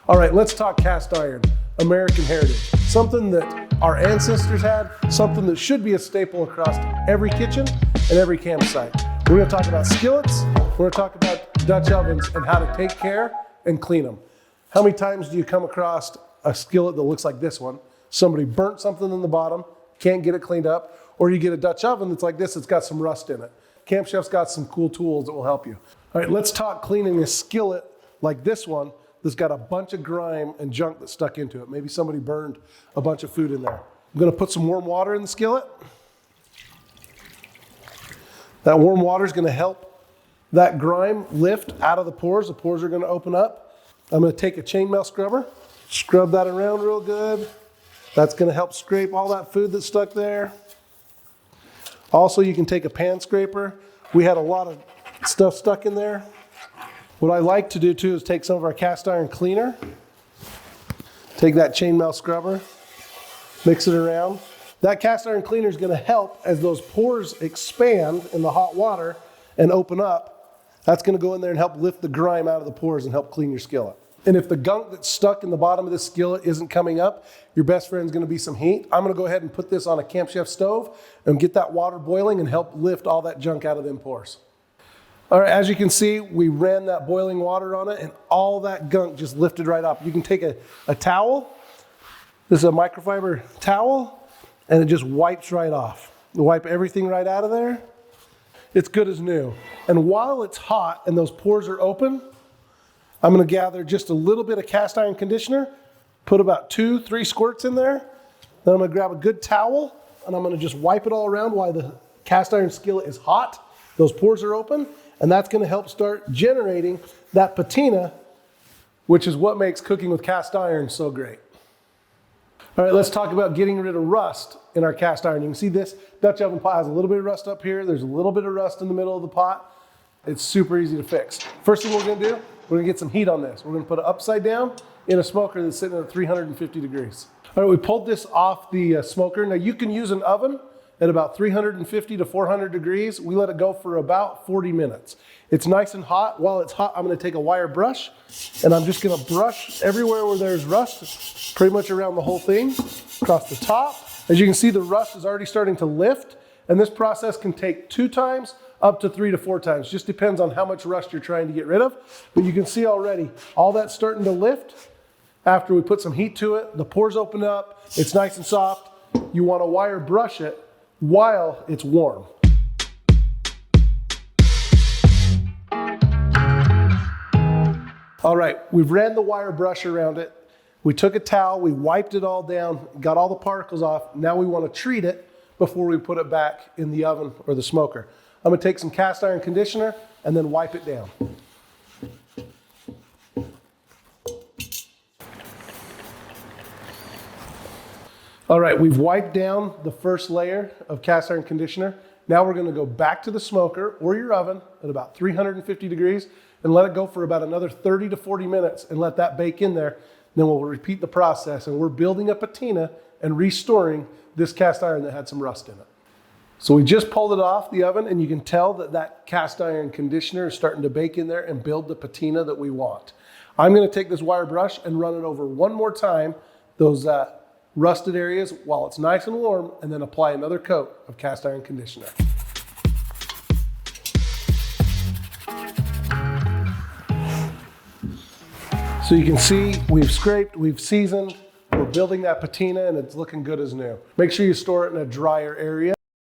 All right, let's talk cast iron, American heritage. Something that our ancestors had, something that should be a staple across every kitchen and every campsite. We're gonna talk about skillets, we're gonna talk about Dutch ovens and how to take care and clean them. How many times do you come across a skillet that looks like this one? Somebody burnt something in the bottom, can't get it cleaned up, or you get a Dutch oven that's like this, it's got some rust in it. Camp Chef's got some cool tools that will help you. All right, let's talk cleaning a skillet like this one that's got a bunch of grime and junk that's stuck into it. Maybe somebody burned a bunch of food in there. I'm gonna put some warm water in the skillet. That warm water is gonna help that grime lift out of the pores. The pores are gonna open up. I'm gonna take a chainmail scrubber, scrub that around real good. That's gonna help scrape all that food that's stuck there. Also, you can take a pan scraper. We had a lot of stuff stuck in there. What I like to do too is take some of our cast iron cleaner, take that chainmail scrubber, mix it around. That cast iron cleaner is gonna help as those pores expand in the hot water and open up. That's gonna go in there and help lift the grime out of the pores and help clean your skillet. And if the gunk that's stuck in the bottom of this skillet isn't coming up, your best friend is gonna be some heat. I'm gonna go ahead and put this on a Camp Chef stove and get that water boiling and help lift all that junk out of them pores. All right, as you can see, we ran that boiling water on it and all that gunk just lifted right up. You can take a towel, this is a microfiber towel, and it just wipes right off. You wipe everything right out of there. It's good as new. And while it's hot and those pores are open, I'm gonna gather just a little bit of cast iron conditioner, put about 2-3 squirts in there. Then I'm gonna grab a good towel and I'm gonna just wipe it all around while the cast iron skillet is hot. Those pores are open. And that's gonna help start generating that patina, which is what makes cooking with cast iron so great. All right, let's talk about getting rid of rust in our cast iron. You can see this Dutch oven pot has a little bit of rust up here. There's a little bit of rust in the middle of the pot. It's super easy to fix. First thing we're gonna do, we're gonna get some heat on this. We're gonna put it upside down in a smoker that's sitting at 350 degrees. All right, we pulled this off the smoker. Now you can use an oven at about 350 to 400 degrees. We let it go for about 40 minutes. It's nice and hot. While it's hot, I'm gonna take a wire brush and I'm just gonna brush everywhere where there's rust, pretty much around the whole thing, across the top. As you can see, the rust is already starting to lift, and this process can take 2 times up to 3 to 4 times. Just depends on how much rust you're trying to get rid of. But you can see already, all that's starting to lift. After we put some heat to it, the pores open up, it's nice and soft. You wanna wire brush it while it's warm. All right, we've ran the wire brush around it. We took a towel, we wiped it all down, got all the particles off. Now we want to treat it before we put it back in the oven or the smoker. I'm gonna take some cast iron conditioner and then wipe it down. All right, we've wiped down the first layer of cast iron conditioner. Now we're gonna go back to the smoker or your oven at about 350 degrees and let it go for about another 30 to 40 minutes and let that bake in there. Then we'll repeat the process and we're building a patina and restoring this cast iron that had some rust in it. So we just pulled it off the oven and you can tell that that cast iron conditioner is starting to bake in there and build the patina that we want. I'm gonna take this wire brush and run it over one more time, those rusted areas while it's nice and warm, and then apply another coat of cast iron conditioner. So you can see we've scraped, we've seasoned, we're building that patina and it's looking good as new. Make sure you store it in a drier area.